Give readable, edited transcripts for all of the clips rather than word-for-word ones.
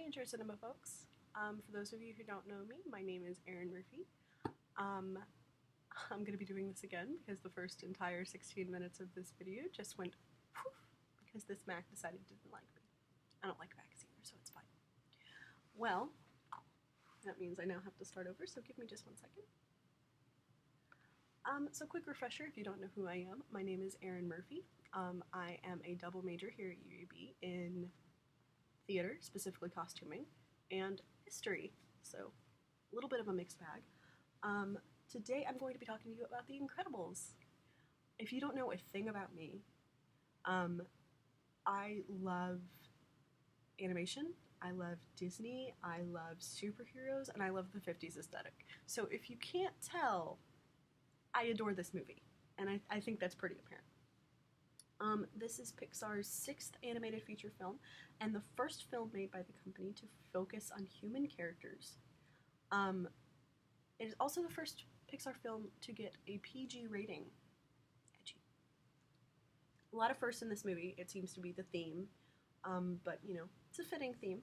Intro Cinema folks. For those of you who don't know me, my name is Erin Murphy. I'm going to be doing this again because the first entire 16 minutes of this video just went poof because this Mac decided it didn't like me. I don't like Macs either, so it's fine. Well, that means I now have to start over, so give me just 1 second. So quick refresher, if you don't know who I am, my name is Erin Murphy. I am a double major here at UAB in theater, specifically costuming, and history, so a little bit of a mixed bag. Today I'm going to be talking to you about The Incredibles. If you don't know a thing about me, I love animation, I love Disney, I love superheroes, and I love the 50s aesthetic. So if you can't tell, I adore this movie, and I think that's pretty apparent. This is Pixar's 6th animated feature film, and the first film made by the company to focus on human characters. It is also the first Pixar film to get a PG rating. Edgy. A lot of firsts in this movie, it seems to be the theme, but, you know, it's a fitting theme.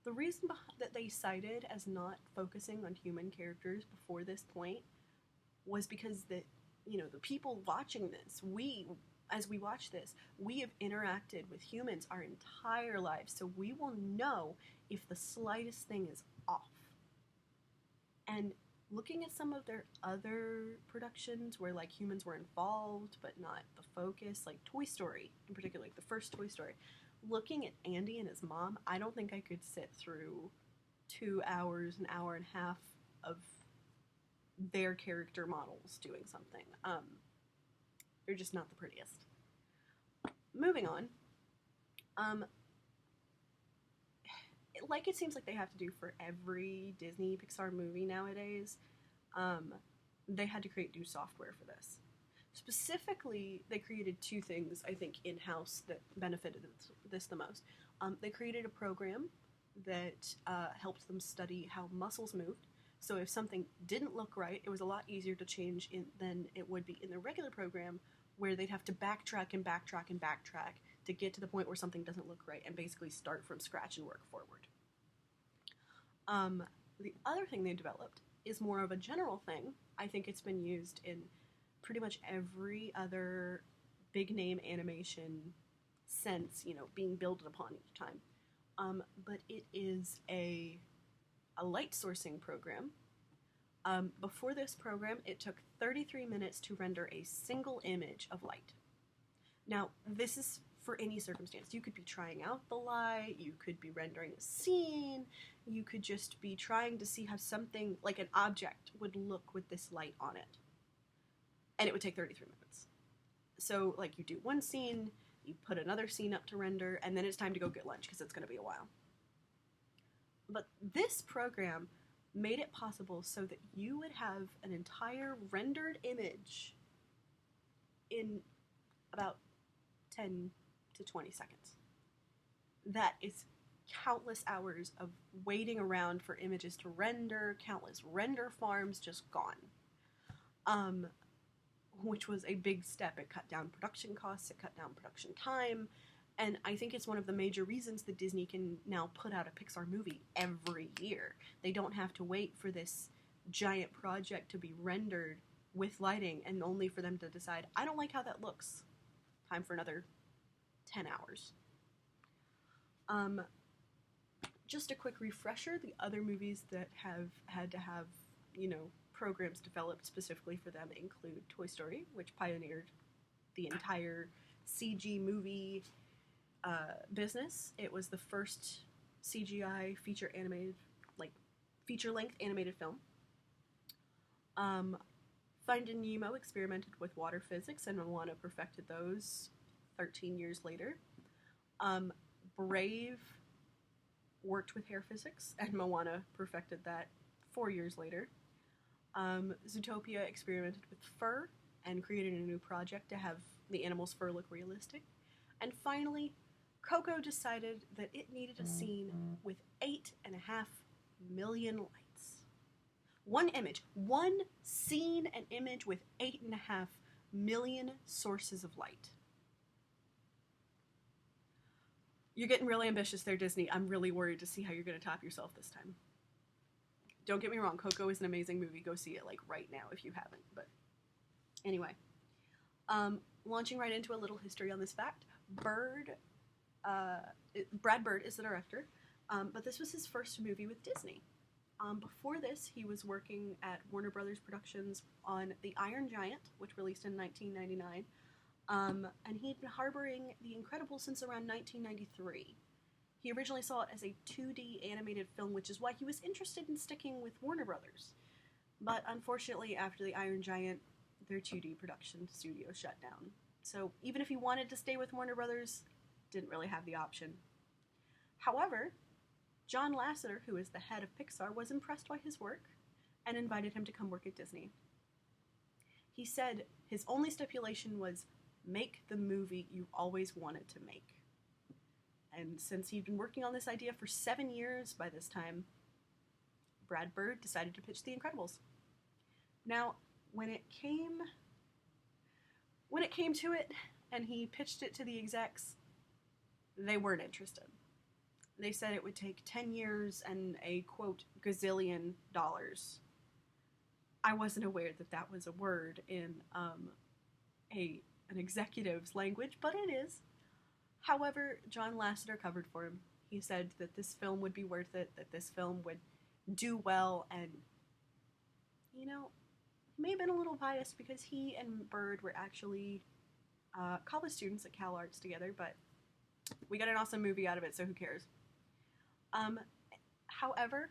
The reason that they cited as not focusing on human characters before this point was because the people watching this, as we watch this, we have interacted with humans our entire lives, so we will know if the slightest thing is off. And looking at some of their other productions where, like, humans were involved but not the focus, like Toy Story in particular, like the first Toy Story, looking at Andy and his mom, I don't think I could sit through 2 hours, an hour and a half of their character models doing something. They're just not the prettiest. Moving on. Like it seems like they have to do for every Disney Pixar movie nowadays, they had to create new software for this. Specifically, they created 2 things, I think, in-house that benefited this the most. They created a program that helped them study how muscles moved. So if something didn't look right, it was a lot easier to change than it would be in the regular program, where they'd have to backtrack and backtrack and backtrack to get to the point where something doesn't look right and basically start from scratch and work forward. The other thing they developed is more of a general thing. I think it's been used in pretty much every other big name animation sense, being built upon each time. But it is a light sourcing program. Before this program, it took 33 minutes to render a single image of light. Now, this is for any circumstance. You could be trying out the light, you could be rendering a scene, you could just be trying to see how something, like an object, would look with this light on it. And it would take 33 minutes. So, like, you do one scene, you put another scene up to render, and then it's time to go get lunch because it's going to be a while. But this program made it possible so that you would have an entire rendered image in about 10 to 20 seconds. That is countless hours of waiting around for images to render, countless render farms just gone. Which was a big step. It cut down production costs, it cut down production time, and I think it's one of the major reasons that Disney can now put out a Pixar movie every year. They don't have to wait for this giant project to be rendered with lighting and only for them to decide, I don't like how that looks. Time for another 10 hours. Just a quick refresher, the other movies that have had to have, programs developed specifically for them include Toy Story, which pioneered the entire CG movie business. It was the first CGI feature-length animated film. Finding Nemo experimented with water physics, and Moana perfected those 13 years later. Brave worked with hair physics, and Moana perfected that 4 years later. Zootopia experimented with fur and created a new project to have the animal's fur look realistic. And finally, Coco decided that it needed a scene with 8.5 million lights. One scene and image with 8.5 million sources of light. You're getting really ambitious there, Disney. I'm really worried to see how you're going to top yourself this time. Don't get me wrong, Coco is an amazing movie. Go see it, like, right now if you haven't. But anyway, launching right into a little history on this fact. Brad Bird is the director, but this was his first movie with Disney. Before this, he was working at Warner Brothers Productions on The Iron Giant, which released in 1999, and he'd been harboring The Incredibles since around 1993. He originally saw it as a 2D animated film, which is why he was interested in sticking with Warner Brothers. But unfortunately, after The Iron Giant, their 2D production studio shut down. So even if he wanted to stay with Warner Brothers, didn't really have the option. However, John Lasseter, who is the head of Pixar, was impressed by his work and invited him to come work at Disney. He said his only stipulation was, make the movie you always wanted to make. And since he'd been working on this idea for 7 years by this time, Brad Bird decided to pitch The Incredibles. Now, when it came to it, and he pitched it to the execs, they weren't interested. They said it would take 10 years and a, quote, gazillion dollars. I wasn't aware that that was a word in an executive's language, but it is. However, John Lasseter covered for him. He said that this film would be worth it, that this film would do well, and, you know, he may have been a little biased because he and Bird were actually college students at Cal Arts together, but we got an awesome movie out of it, so who cares? However,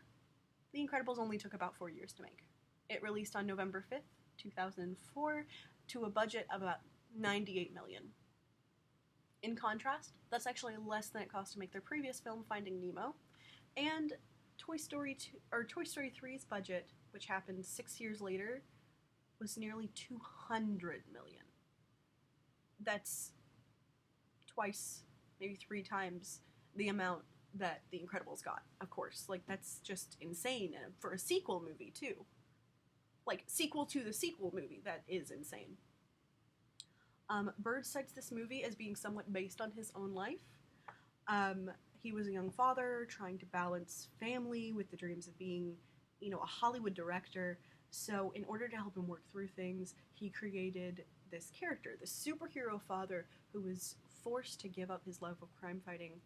The Incredibles only took about 4 years to make. It released on November 5th, 2004, to a budget of about $98 million. In contrast, that's actually less than it cost to make their previous film, Finding Nemo, and Toy Story 3's budget, which happened 6 years later, was nearly $200 million. That's twice, maybe 3 times the amount that The Incredibles got, of course. Like, that's just insane, and for a sequel movie, too. Like, sequel to the sequel movie, that is insane. Bird cites this movie as being somewhat based on his own life. He was a young father trying to balance family with the dreams of being, a Hollywood director. So in order to help him work through things, he created this character, this superhero father who was forced to give up his love of crime fighting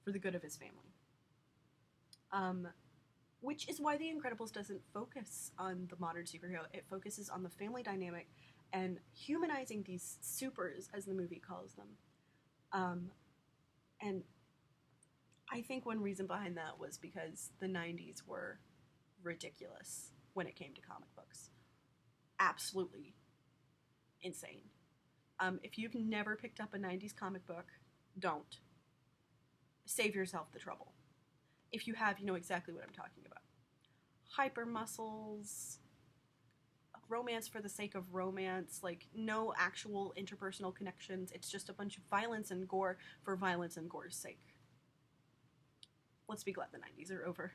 for the good of his family. Which is why The Incredibles doesn't focus on the modern superhero. It focuses on the family dynamic and humanizing these supers, as the movie calls them. And I think one reason behind that was because the 90s were ridiculous when it came to comic books. Absolutely insane. If you've never picked up a 90s comic book, don't. Save yourself the trouble. If you have, you know exactly what I'm talking about. Hyper muscles, romance for the sake of romance, like no actual interpersonal connections. It's just a bunch of violence and gore for violence and gore's sake. Let's be glad the 90s are over.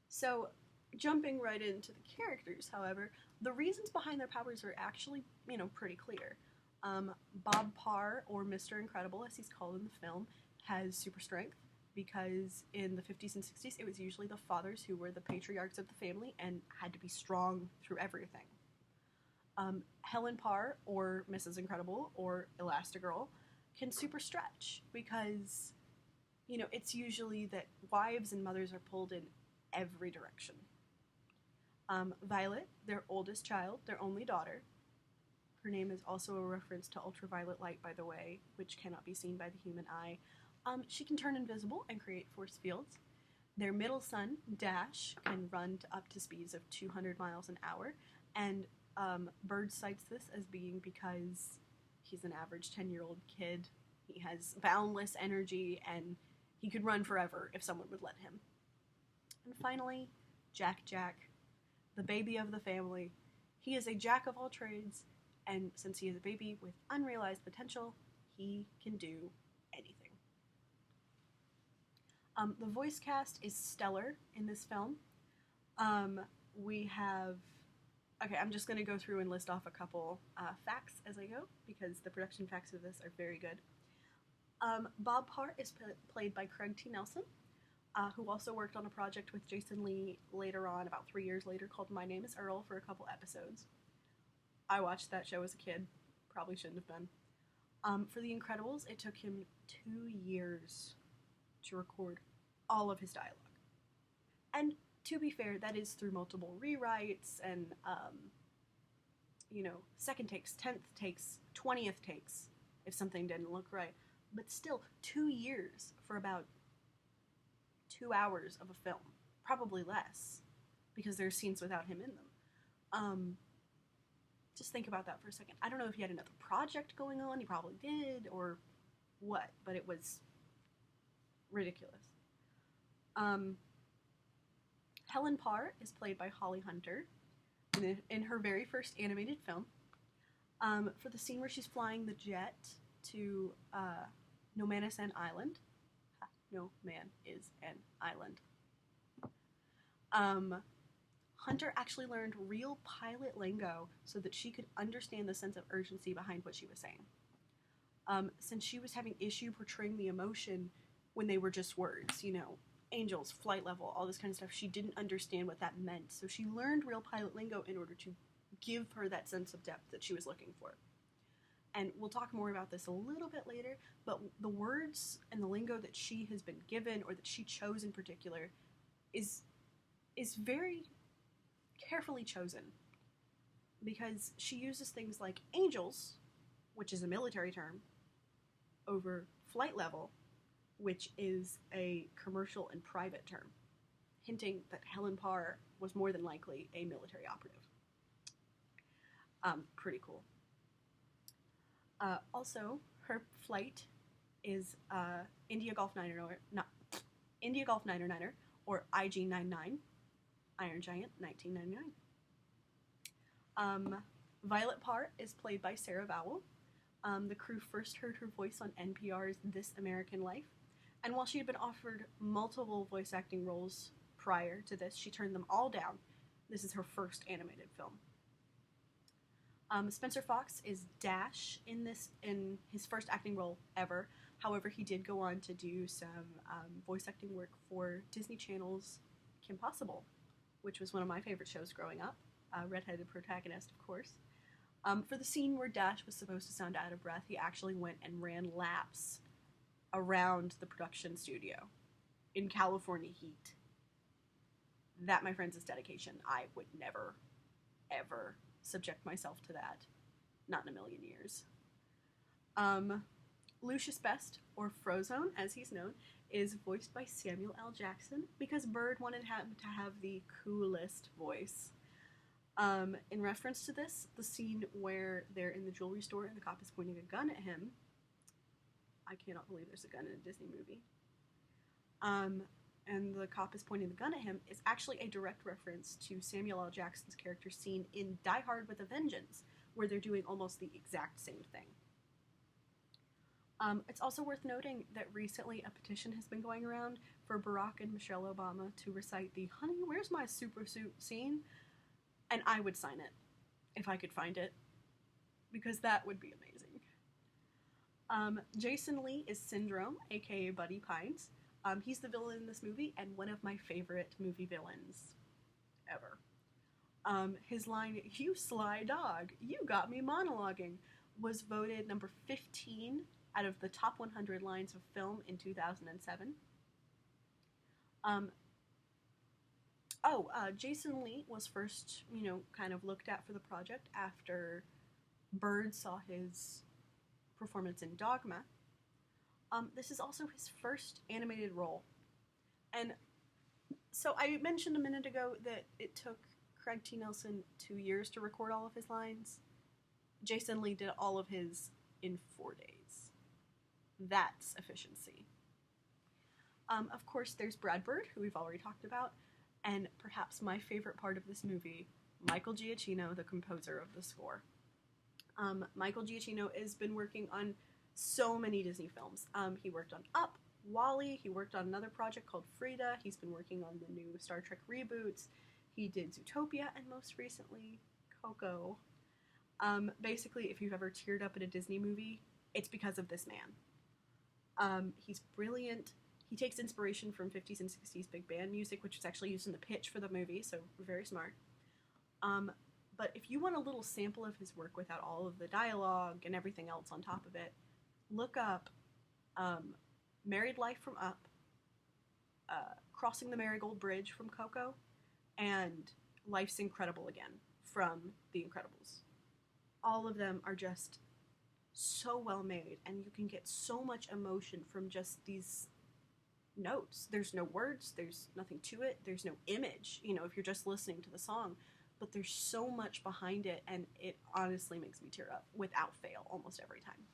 So, jumping right into the characters, however, the reasons behind their powers are actually, pretty clear. Bob Parr, or Mr. Incredible, as he's called in the film, has super strength because in the 50s and 60s, it was usually the fathers who were the patriarchs of the family and had to be strong through everything. Helen Parr, or Mrs. Incredible, or Elastigirl, can super stretch because, it's usually that wives and mothers are pulled in every direction. Violet, their oldest child, their only daughter. Her name is also a reference to ultraviolet light, by the way, which cannot be seen by the human eye. She can turn invisible and create force fields. Their middle son, Dash, can run up to speeds of 200 miles an hour, and Bird cites this as being because he's an average 10-year-old kid. He has boundless energy, and he could run forever if someone would let him. And finally, Jack, the baby of the family. He is a jack of all trades, and since he is a baby with unrealized potential, he can do anything. The voice cast is stellar in this film. We have Okay, I'm just going to go through and list off a couple facts as I go, because the production facts of this are very good. Bob Parr is played by Craig T. Nelson, who also worked on a project with Jason Lee later on, about 3 years later, called My Name is Earl, for a couple episodes. I watched that show as a kid. Probably shouldn't have been. For The Incredibles, it took him 2 years to record all of his dialogue. And to be fair, that is through multiple rewrites and, second takes, 10th takes, 20th takes, if something didn't look right. But still, 2 years for about 2 hours of a film. Probably less, because there are scenes without him in them. Just think about that for a second. I don't know if he had another project going on. He probably did, or what, but it was ridiculous. Helen Parr is played by Holly Hunter in her very first animated film. For the scene where she's flying the jet to Nomanisan Island. No man is an island. Hunter actually learned real pilot lingo so that she could understand the sense of urgency behind what she was saying. Since she was having issue portraying the emotion when they were just words, angels, flight level, all this kind of stuff, she didn't understand what that meant. So she learned real pilot lingo in order to give her that sense of depth that she was looking for. And we'll talk more about this a little bit later, but the words and the lingo that she has been given, or that she chose in particular, is very carefully chosen, because she uses things like angels, which is a military term, over flight level, which is a commercial and private term, hinting that Helen Parr was more than likely a military operative. Pretty cool. Also, her flight is India Golf Niner, or IG-99, Iron Giant, 1999. Violet Parr is played by Sarah Vowell. The crew first heard her voice on NPR's This American Life, and while she had been offered multiple voice acting roles prior to this, she turned them all down. This is her first animated film. Spencer Fox is Dash in his first acting role ever. However, he did go on to do some voice acting work for Disney Channel's Kim Possible, which was one of my favorite shows growing up. Redheaded protagonist, of course. For the scene where Dash was supposed to sound out of breath, he actually went and ran laps around the production studio in California heat. That, my friends, is dedication. I would never, ever subject myself to that. Not in a million years. Lucius Best, or Frozone, as he's known, is voiced by Samuel L. Jackson, because Bird wanted him to have the coolest voice. In reference to this, the scene where they're in the jewelry store and the cop is pointing a gun at him. I cannot believe there's a gun in a Disney movie. And the cop is pointing the gun at him is actually a direct reference to Samuel L. Jackson's character scene in Die Hard with a Vengeance, where they're doing almost the exact same thing. It's also worth noting that recently a petition has been going around for Barack and Michelle Obama to recite the "Honey, where's my super suit" scene, and I would sign it if I could find it, because that would be amazing. Jason Lee is Syndrome, aka Buddy Pines. He's the villain in this movie, and one of my favorite movie villains ever. His line, "You sly dog, you got me monologuing," was voted number 15 out of the top 100 lines of film in 2007. Jason Lee was first, kind of looked at for the project after Bird saw his performance in Dogma. This is also his first animated role. And so I mentioned a minute ago that it took Craig T. Nelson 2 years to record all of his lines. Jason Lee did all of his in 4 days. That's efficiency. Of course, there's Brad Bird, who we've already talked about, and perhaps my favorite part of this movie, Michael Giacchino, the composer of the score. Michael Giacchino has been working on so many Disney films. He worked on Up, WALL-E, he worked on another project called Frida, he's been working on the new Star Trek reboots, he did Zootopia, and most recently, Coco. Basically, if you've ever teared up in a Disney movie, it's because of this man. He's brilliant. He takes inspiration from 50s and 60s big band music, which was actually used in the pitch for the movie, so very smart. But if you want a little sample of his work without all of the dialogue and everything else on top of it, look up Married Life from Up, Crossing the Marigold Bridge from Coco, and Life's Incredible Again from The Incredibles. All of them are just so well made, and you can get so much emotion from just these notes. There's no words, there's nothing to it, there's no image, if you're just listening to the song, but there's so much behind it, and it honestly makes me tear up without fail almost every time.